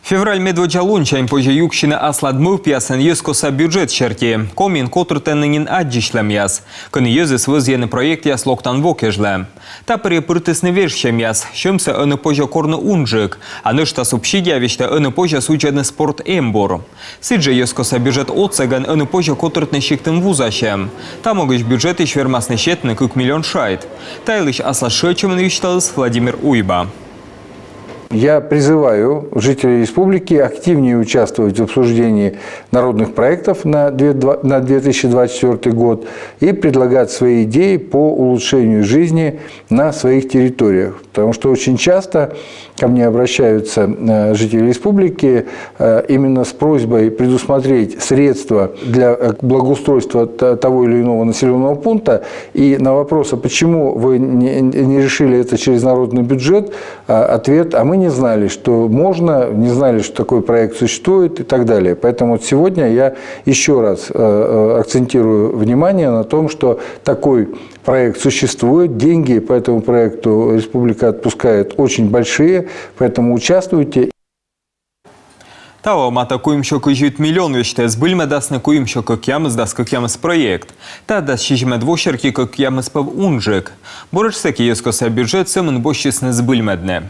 Февраль медведя лунчайн позже юкщина асладмыв пьясен ескоса бюджет черти. Комин котртеннин аддишлем яс. Кын езис вызьены проект яс локтан вокежле. Та перепыртысны вершем яс. Шымсы ыны позже корны унжик. А нышта субсидия вещта ыны позже сучены спорт эмбор. Сиджи ескоса бюджет отцеган ыны позже котртны щиктым вузащем. Там могыч бюджет ищ вермасны щетны кык миллион шайт. Тайлыш асла шечем вещталыс Владимир Уйба. Я призываю жителей республики активнее участвовать в обсуждении народных проектов на 2024 год и предлагать свои идеи по улучшению жизни на своих территориях. Потому что очень часто ко мне обращаются жители республики именно с просьбой предусмотреть средства для благоустройства того или иного населенного пункта. И на вопрос, а почему вы не решили это через народный бюджет, ответ: а мы не знали, что можно, не знали, что такой проект существует и так далее. Поэтому вот сегодня я еще раз акцентирую внимание на том, что такой проект существует, деньги по этому проекту республика отпускает очень большие, поэтому участвуйте. Тао мата куимшо кыжит миллион вещте сбыльме дасны куимшо как ямыз дас как ямыз проект. Та дас шижме двошерки как ямыз пав унжик. Борышсеки ескоса бюджет сымын бощисны сбыльмедне.